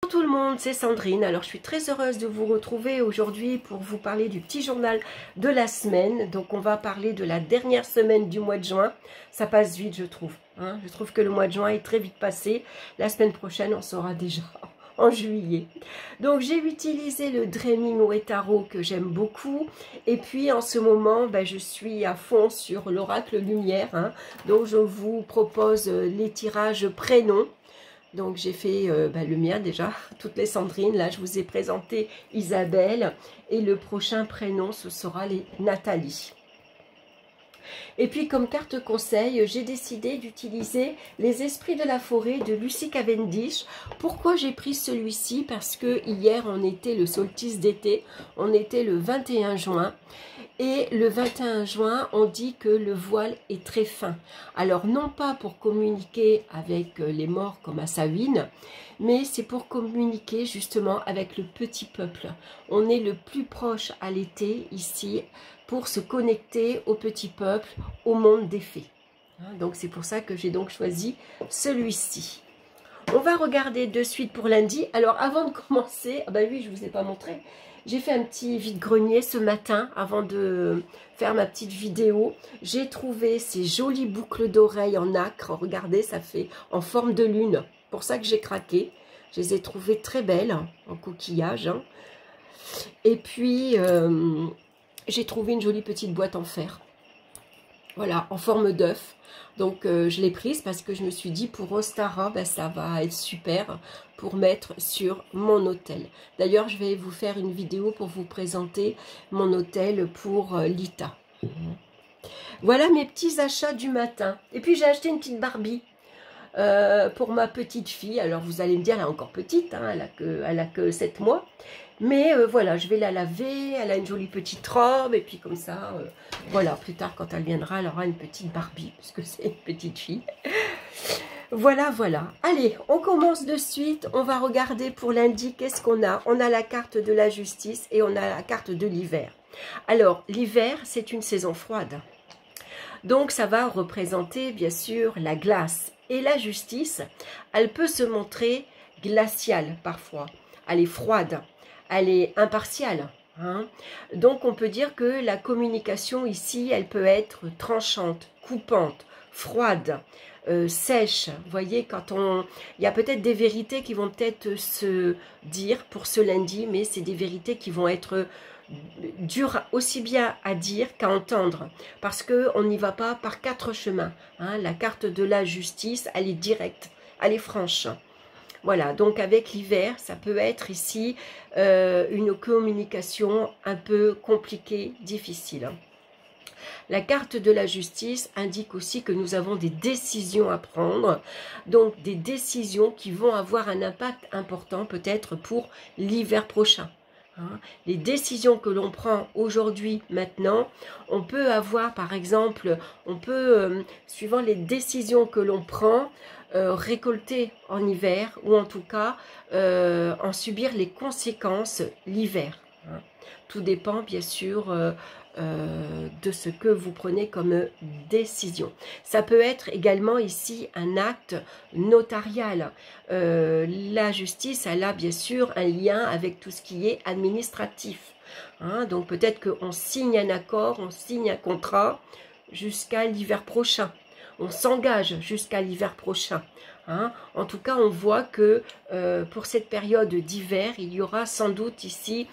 Bonjour tout le monde, c'est Sandrine. Alors je suis très heureuse de vous retrouver aujourd'hui pour vous parler du petit journal de la semaine. Donc on va parler de la dernière semaine du mois de juin. Ça passe vite, je trouve. Je trouve que le mois de juin est très vite passé. La semaine prochaine, on sera déjà en juillet. Donc j'ai utilisé le Dreaming Way Tarot que j'aime beaucoup. Et puis en ce moment, je suis à fond sur l'oracle lumière. Donc je vous propose les tirages prénoms. Donc j'ai fait le mien déjà, toutes les Sandrines. Là je vous ai présenté Isabelle et le prochain prénom ce sera les Nathalie. Et puis comme carte conseil, j'ai décidé d'utiliser les esprits de la forêt de Lucy Cavendish. Pourquoi j'ai pris celui-ci? Parce que hier on était le solstice d'été, on était le 21 juin. Et le 21 juin, on dit que le voile est très fin. Alors, non pas pour communiquer avec les morts comme à Samhain, mais c'est pour communiquer justement avec le petit peuple. On est le plus proche à l'été ici pour se connecter au petit peuple, au monde des fées. Donc, c'est pour ça que j'ai donc choisi celui-ci. On va regarder de suite pour lundi. Alors, avant de commencer, oui, je ne vous ai pas montré. J'ai fait un petit vide-grenier ce matin avant de faire ma petite vidéo. J'ai trouvé ces jolies boucles d'oreilles en nacre. Regardez, ça fait en forme de lune. Pour ça que j'ai craqué. Je les ai trouvées très belles en coquillage. Et puis, j'ai trouvé une jolie petite boîte en fer. Voilà, en forme d'œuf. Donc, je l'ai prise parce que je me suis dit, pour Ostara, ça va être super pour mettre sur mon hôtel. D'ailleurs, je vais vous faire une vidéo pour vous présenter mon hôtel pour Lita. Voilà mes petits achats du matin. Et puis, j'ai acheté une petite Barbie pour ma petite fille. Alors, vous allez me dire, elle est encore petite, elle a que 7 mois. Mais voilà, je vais la laver, elle a une jolie petite robe, et puis comme ça, voilà, plus tard quand elle viendra, elle aura une petite Barbie, parce que c'est une petite fille. Voilà, voilà. Allez, on commence de suite, on va regarder pour lundi, qu'est-ce qu'on a? On a la carte de la justice et on a la carte de l'hiver. Alors, l'hiver, c'est une saison froide. Donc, ça va représenter, bien sûr, la glace. Et la justice, elle peut se montrer glaciale, parfois. Elle est froide. Elle est impartiale. Donc, on peut dire que la communication ici, elle peut être tranchante, coupante, froide, sèche. Vous voyez, il y a peut-être des vérités qui vont peut-être se dire pour ce lundi, mais c'est des vérités qui vont être dures aussi bien à dire qu'à entendre. Parce qu'on n'y va pas par 4 chemins. La carte de la justice, elle est directe, elle est franche. Voilà, donc avec l'hiver, ça peut être ici une communication un peu compliquée, difficile. La carte de la justice indique aussi que nous avons des décisions à prendre, donc des décisions qui vont avoir un impact important peut-être pour l'hiver prochain. Les décisions que l'on prend aujourd'hui, maintenant, on peut avoir par exemple, suivant les décisions que l'on prend, récolter en hiver ou en tout cas en subir les conséquences l'hiver. Tout dépend bien sûr de ce que vous prenez comme décision. Ça peut être également ici un acte notarial. La justice, elle a bien sûr un lien avec tout ce qui est administratif. Donc peut-être qu'on signe un accord, on signe un contrat jusqu'à l'hiver prochain. On s'engage jusqu'à l'hiver prochain. En tout cas, on voit que pour cette période d'hiver, il y aura sans doute ici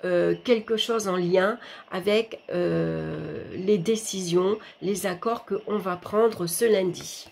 quelque chose en lien avec les décisions, les accords qu'on va prendre ce lundi.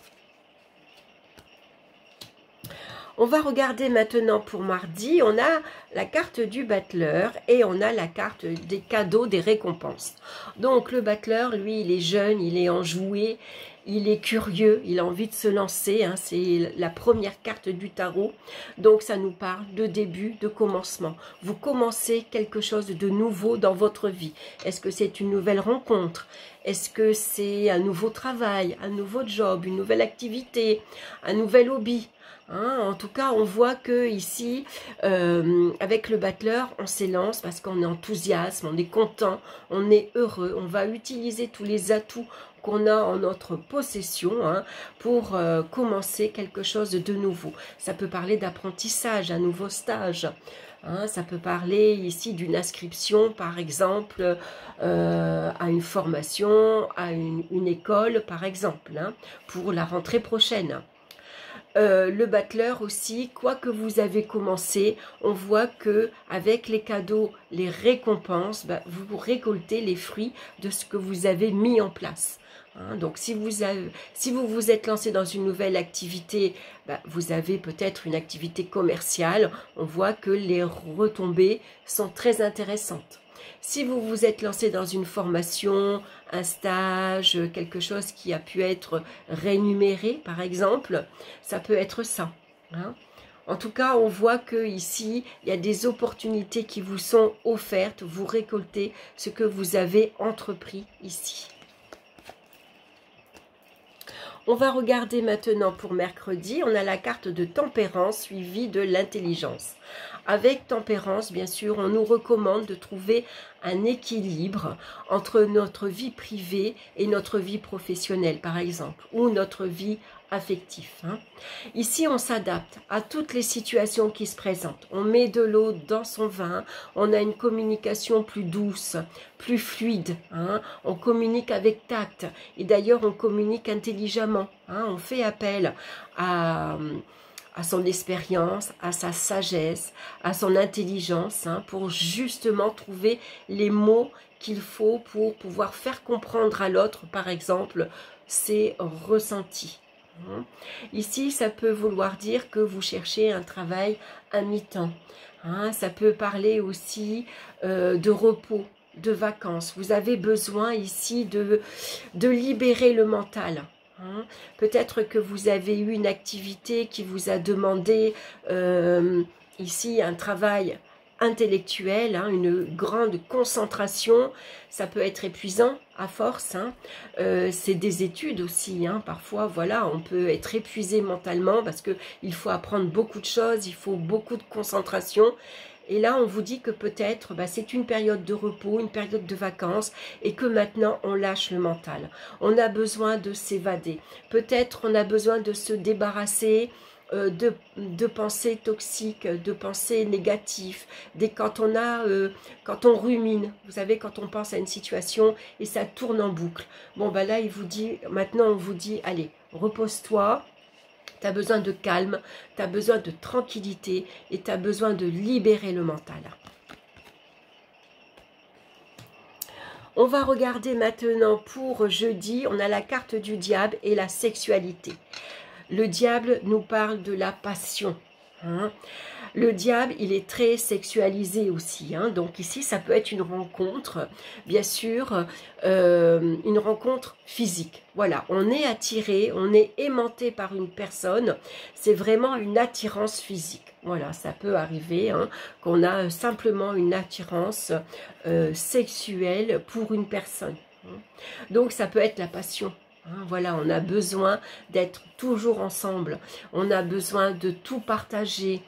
On va regarder maintenant pour mardi, on a la carte du battleur et on a la carte des cadeaux, des récompenses. Donc le battleur, lui, il est jeune, il est enjoué, il est curieux, il a envie de se lancer, c'est la première carte du tarot. Donc ça nous parle de début, de commencement. Vous commencez quelque chose de nouveau dans votre vie. Est-ce que c'est une nouvelle rencontre? Est-ce que c'est un nouveau travail, un nouveau job, une nouvelle activité, un nouvel hobby? Hein. En tout cas, on voit que ici, avec le battleur, on s'élance parce qu'on est enthousiaste, on est content, on est heureux. On va utiliser tous les atouts qu'on a en notre possession hein, pour commencer quelque chose de nouveau. Ça peut parler d'apprentissage, un nouveau stage. Hein, ça peut parler ici d'une inscription, par exemple, à une formation, à une école, par exemple, hein, pour la rentrée prochaine. Le battleur aussi, quoi que vous avez commencé, on voit que avec les cadeaux, les récompenses, bah, vous récoltez les fruits de ce que vous avez mis en place. Hein, donc si vous vous êtes lancé dans une nouvelle activité, bah, vous avez peut-être une activité commerciale, on voit que les retombées sont très intéressantes. Si vous vous êtes lancé dans une formation, un stage, quelque chose qui a pu être rémunéré, par exemple, ça peut être ça. Hein. En tout cas, on voit que ici, il y a des opportunités qui vous sont offertes. Vous récoltez ce que vous avez entrepris ici. On va regarder maintenant pour mercredi. On a la carte de tempérance suivie de l'intelligence. Avec tempérance, bien sûr, on nous recommande de trouver un équilibre entre notre vie privée et notre vie professionnelle, par exemple, ou notre vie affective. Hein. Ici, on s'adapte à toutes les situations qui se présentent. On met de l'eau dans son vin, on a une communication plus douce, plus fluide. Hein. On communique avec tact et d'ailleurs, on communique intelligemment. Hein. On fait appel à son expérience, à sa sagesse, à son intelligence, hein, pour justement trouver les mots qu'il faut pour pouvoir faire comprendre à l'autre, par exemple, ses ressentis. Ici, ça peut vouloir dire que vous cherchez un travail à mi-temps. Hein, ça peut parler aussi de repos, de vacances. Vous avez besoin ici de libérer le mental. Hein. Peut-être que vous avez eu une activité qui vous a demandé ici un travail intellectuel, hein, une grande concentration. Ça peut être épuisant à force. Hein. C'est des études aussi. Hein. Parfois, voilà, on peut être épuisé mentalement parce qu'il faut apprendre beaucoup de choses, il faut beaucoup de concentration. Et là, on vous dit que peut-être bah, c'est une période de repos, une période de vacances et que maintenant, on lâche le mental. On a besoin de s'évader. Peut-être on a besoin de se débarrasser de pensées toxiques, de pensées négatives. Quand on rumine, vous savez, quand on pense à une situation et ça tourne en boucle. Bon, bah là, il vous dit, maintenant, on vous dit, allez, repose-toi. Tu as besoin de calme, tu as besoin de tranquillité et tu as besoin de libérer le mental. On va regarder maintenant pour jeudi, on a la carte du diable et la sexualité. Le diable nous parle de la passion. Hein. Le diable, il est très sexualisé aussi. Hein. Donc ici, ça peut être une rencontre, bien sûr, une rencontre physique. Voilà, on est attiré, on est aimanté par une personne. C'est vraiment une attirance physique. Voilà, ça peut arriver hein, qu'on a simplement une attirance sexuelle pour une personne. Hein. Donc ça peut être la passion. Hein, voilà, on a besoin d'être toujours ensemble. On a besoin de tout partager.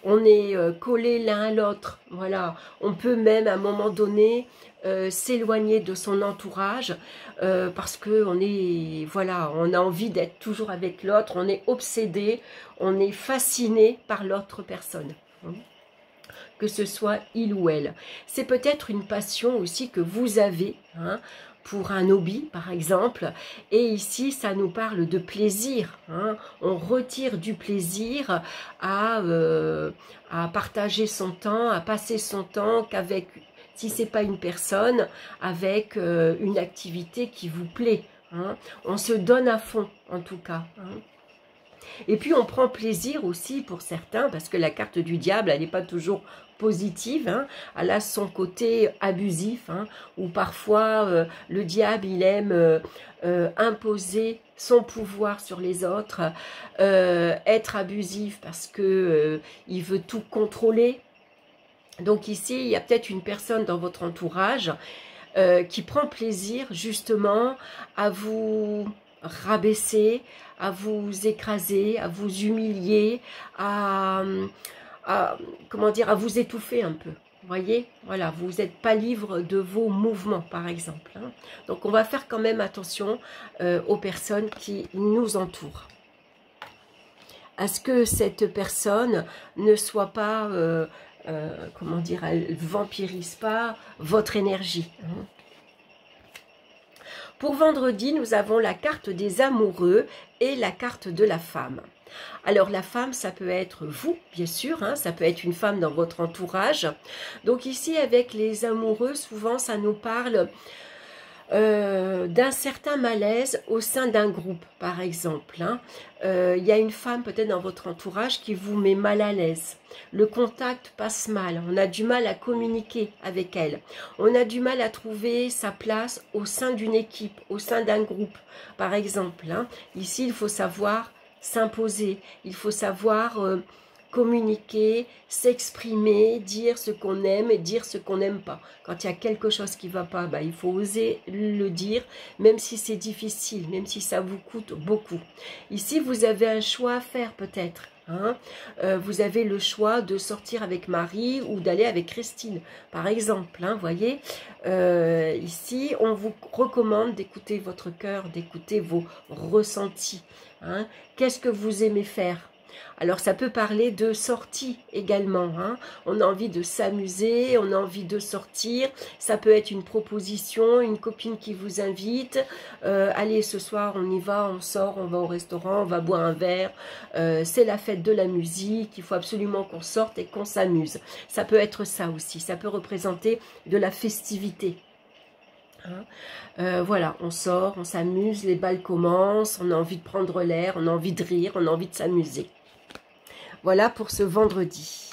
On est collés l'un à l'autre. Voilà, on peut même à un moment donné s'éloigner de son entourage parce que voilà, on a envie d'être toujours avec l'autre. On est obsédé, on est fasciné par l'autre personne. Que ce soit il ou elle. C'est peut-être une passion aussi que vous avez, hein, pour un hobby par exemple, et ici ça nous parle de plaisir, hein. On retire du plaisir à partager son temps, à passer son temps qu'avec, si c'est pas une personne, avec une activité qui vous plaît, hein. On se donne à fond en tout cas, hein. Et puis on prend plaisir aussi pour certains, parce que la carte du diable, elle n'est pas toujours positive, hein. Elle a son côté abusif, hein, où parfois le diable, il aime imposer son pouvoir sur les autres, être abusif parce que il veut tout contrôler. Donc ici, il y a peut-être une personne dans votre entourage qui prend plaisir justement à vous rabaisser, à vous écraser, à vous humilier, comment dire, à vous étouffer un peu. Vous voyez, voilà, vous n'êtes pas libre de vos mouvements, par exemple. Hein. Donc, on va faire quand même attention aux personnes qui nous entourent. À ce que cette personne ne soit pas, comment dire, elle vampirise pas votre énergie. Hein. Pour vendredi, nous avons la carte des amoureux et la carte de la femme. Alors la femme, ça peut être vous, bien sûr, hein, ça peut être une femme dans votre entourage. Donc ici, avec les amoureux, souvent ça nous parle d'un certain malaise au sein d'un groupe, par exemple. Hein. Y a une femme peut-être dans votre entourage qui vous met mal à l'aise. Le contact passe mal, on a du mal à communiquer avec elle. On a du mal à trouver sa place au sein d'une équipe, au sein d'un groupe, par exemple. Hein. Ici, il faut savoir s'imposer, il faut savoir communiquer, s'exprimer, dire ce qu'on aime et dire ce qu'on n'aime pas. Quand il y a quelque chose qui ne va pas, bah, il faut oser le dire, même si c'est difficile, même si ça vous coûte beaucoup. Ici, vous avez un choix à faire peut-être. Hein. Vous avez le choix de sortir avec Marie ou d'aller avec Christine, par exemple. Hein, voyez, ici, on vous recommande d'écouter votre cœur, d'écouter vos ressentis. Hein. Qu'est-ce que vous aimez faire ? Alors, ça peut parler de sortie également. Hein. On a envie de s'amuser, on a envie de sortir. Ça peut être une proposition, une copine qui vous invite. Allez, ce soir, on y va, on sort, on va au restaurant, on va boire un verre. C'est la fête de la musique. Il faut absolument qu'on sorte et qu'on s'amuse. Ça peut être ça aussi. Ça peut représenter de la festivité. Hein. Voilà, on sort, on s'amuse, les balles commencent, on a envie de prendre l'air, on a envie de rire, on a envie de s'amuser. Voilà pour ce vendredi.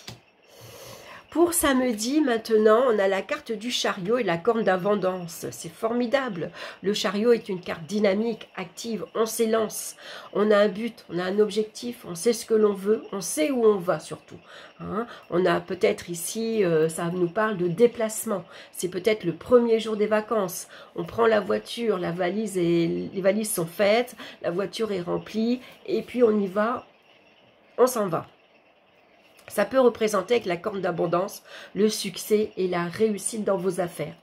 Pour samedi, maintenant, on a la carte du chariot et la corne d'abondance. C'est formidable. Le chariot est une carte dynamique, active. On s'élance. On a un but, on a un objectif. On sait ce que l'on veut. On sait où on va surtout. Hein. On a peut-être ici, ça nous parle de déplacement. C'est peut-être le premier jour des vacances. On prend la voiture, la valise et les valises sont faites. La voiture est remplie. Et puis on y va. On s'en va. Ça peut représenter avec la corne d'abondance le succès et la réussite dans vos affaires.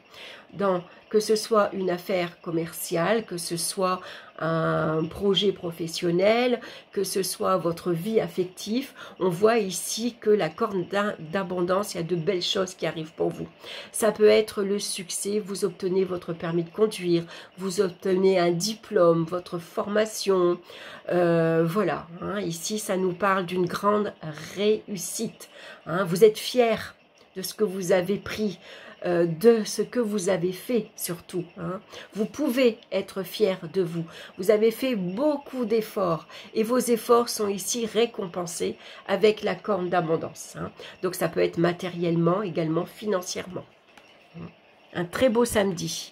Que ce soit une affaire commerciale, que ce soit un projet professionnel, que ce soit votre vie affective, on voit ici que la corne d'abondance, il y a de belles choses qui arrivent pour vous. Ça peut être le succès, vous obtenez votre permis de conduire, vous obtenez un diplôme, votre formation, voilà. Hein, ici, ça nous parle d'une grande réussite. Hein, vous êtes fiers de ce que vous avez pris, de ce que vous avez fait surtout. Hein. Vous pouvez être fiers de vous. Vous avez fait beaucoup d'efforts et vos efforts sont ici récompensés avec la corne d'abondance. Hein. Donc ça peut être matériellement, également financièrement. Un très beau samedi.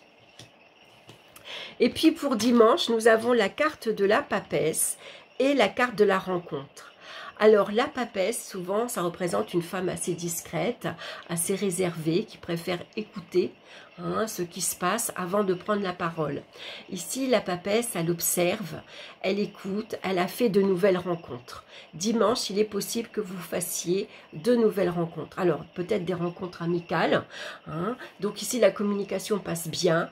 Et puis pour dimanche, nous avons la carte de la papesse et la carte de la rencontre. Alors, la papesse, souvent, ça représente une femme assez discrète, assez réservée, qui préfère écouter ce qui se passe avant de prendre la parole. Ici, la papesse, elle observe, elle écoute, elle a fait de nouvelles rencontres. Dimanche, il est possible que vous fassiez de nouvelles rencontres. Alors, peut-être des rencontres amicales. Hein. Donc ici, la communication passe bien.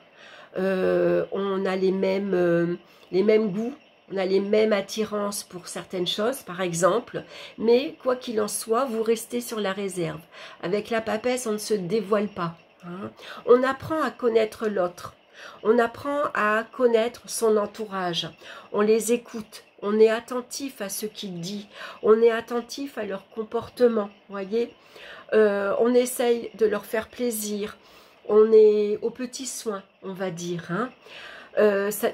On a les mêmes goûts. On a les mêmes attirances pour certaines choses, par exemple, mais quoi qu'il en soit, vous restez sur la réserve. Avec la papesse, on ne se dévoile pas. Hein. On apprend à connaître l'autre. On apprend à connaître son entourage. On les écoute. On est attentif à ce qu'il dit. On est attentif à leur comportement. Voyez, on essaye de leur faire plaisir. On est aux petits soins, on va dire. Hein.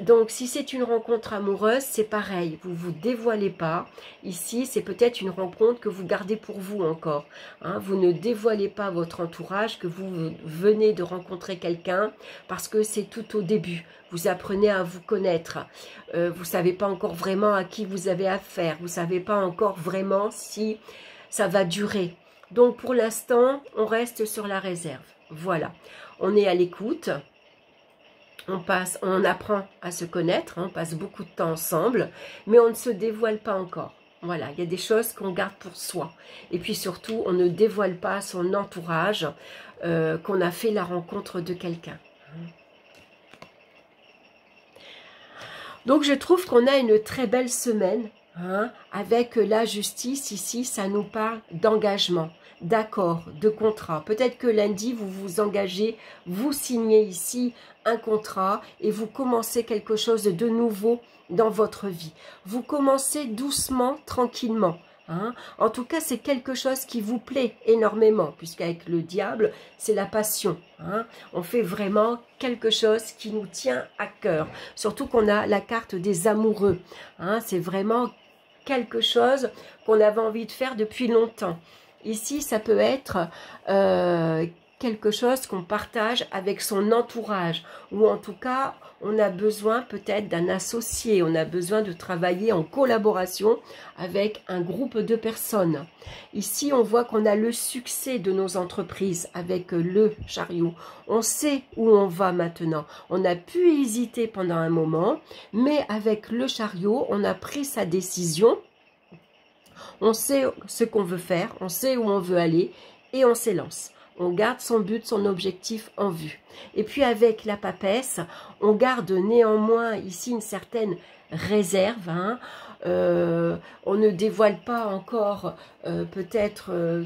Donc, si c'est une rencontre amoureuse, c'est pareil. Vous ne vous dévoilez pas. Ici, c'est peut-être une rencontre que vous gardez pour vous encore. Hein. Vous ne dévoilez pas votre entourage, que vous venez de rencontrer quelqu'un, parce que c'est tout au début. Vous apprenez à vous connaître. Vous ne savez pas encore vraiment à qui vous avez affaire. Vous ne savez pas encore vraiment si ça va durer. Donc, pour l'instant, on reste sur la réserve. Voilà. On est à l'écoute. on apprend à se connaître, hein, on passe beaucoup de temps ensemble, mais on ne se dévoile pas encore. Voilà, il y a des choses qu'on garde pour soi. Et puis surtout, on ne dévoile pas à son entourage qu'on a fait la rencontre de quelqu'un. Donc je trouve qu'on a une très belle semaine, hein, avec la justice ici, ça nous parle d'engagement, d'accord, de contrat. Peut-être que lundi, vous vous engagez, vous signez ici un contrat et vous commencez quelque chose de nouveau dans votre vie. Vous commencez doucement, tranquillement. Hein. En tout cas, c'est quelque chose qui vous plaît énormément, puisqu'avec le diable, c'est la passion. Hein. On fait vraiment quelque chose qui nous tient à cœur. Surtout qu'on a la carte des amoureux. Hein. C'est vraiment quelque chose qu'on avait envie de faire depuis longtemps. Ici, ça peut être quelque chose qu'on partage avec son entourage, ou en tout cas, on a besoin peut-être d'un associé, on a besoin de travailler en collaboration avec un groupe de personnes. Ici, on voit qu'on a le succès de nos entreprises avec le chariot. On sait où on va maintenant. On a pu hésiter pendant un moment, mais avec le chariot, on a pris sa décision. On sait ce qu'on veut faire, on sait où on veut aller et on s'élance. On garde son but, son objectif en vue. Et puis avec la papesse, on garde néanmoins ici une certaine réserve. Hein. On ne dévoile pas encore peut-être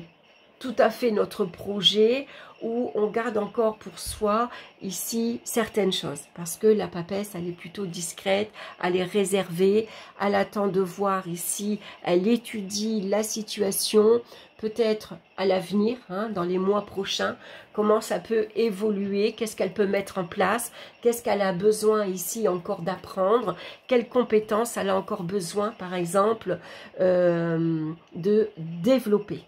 tout à fait notre projet, où on garde encore pour soi ici certaines choses. Parce que la papesse, elle est plutôt discrète, elle est réservée, elle attend de voir ici, elle étudie la situation, peut-être à l'avenir, hein, dans les mois prochains, comment ça peut évoluer, qu'est-ce qu'elle peut mettre en place, qu'est-ce qu'elle a besoin ici encore d'apprendre, quelles compétences elle a encore besoin, par exemple, de développer.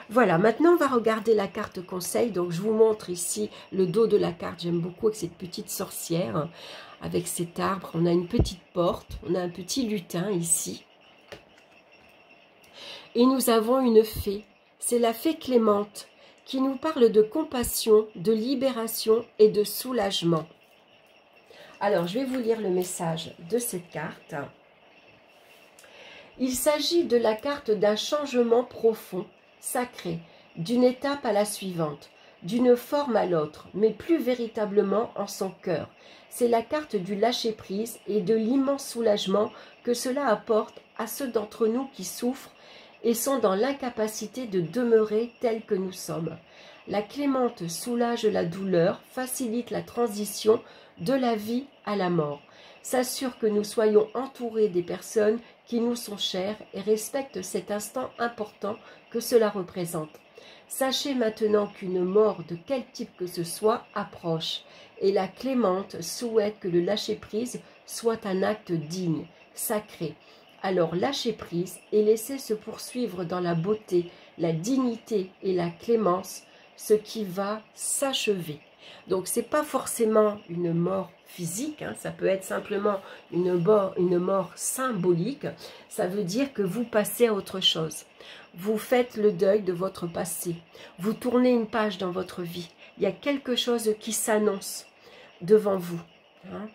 Voilà, maintenant on va regarder la carte conseil. Donc je vous montre ici le dos de la carte. J'aime beaucoup avec cette petite sorcière, avec cet arbre. On a une petite porte, on a un petit lutin ici. Et nous avons une fée. C'est la fée Clémente qui nous parle de compassion, de libération et de soulagement. Alors je vais vous lire le message de cette carte. Il s'agit de la carte d'un changement profond, sacré, d'une étape à la suivante, d'une forme à l'autre, mais plus véritablement en son cœur. C'est la carte du lâcher-prise et de l'immense soulagement que cela apporte à ceux d'entre nous qui souffrent et sont dans l'incapacité de demeurer tels que nous sommes. La Clémente soulage la douleur, facilite la transition de la vie à la mort, s'assure que nous soyons entourés des personnes qui nous sont chères et respectent cet instant important que cela représente. Sachez maintenant qu'une mort de quel type que ce soit approche, et la Clémente souhaite que le lâcher-prise soit un acte digne, sacré. Alors lâchez prise et laissez se poursuivre dans la beauté, la dignité et la clémence, ce qui va s'achever. Donc c'est pas forcément une mort physique, hein, ça peut être simplement une mort symbolique. Ça veut dire que vous passez à autre chose. Vous faites le deuil de votre passé. Vous tournez une page dans votre vie. Il y a quelque chose qui s'annonce devant vous. Hein.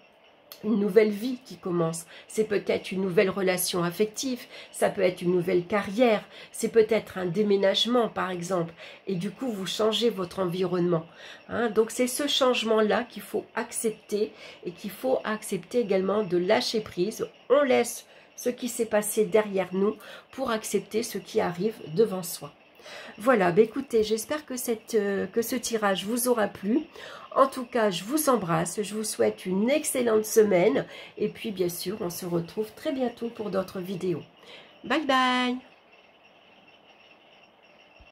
Une nouvelle vie qui commence. C'est peut-être une nouvelle relation affective, ça peut être une nouvelle carrière, c'est peut-être un déménagement par exemple. Et du coup, vous changez votre environnement. Hein. Donc c'est ce changement-là qu'il faut accepter et qu'il faut accepter également de lâcher prise. On laisse ce qui s'est passé derrière nous pour accepter ce qui arrive devant soi. Voilà, bah écoutez, j'espère que ce tirage vous aura plu. En tout cas, je vous embrasse, je vous souhaite une excellente semaine. Et puis, bien sûr, on se retrouve très bientôt pour d'autres vidéos. Bye bye!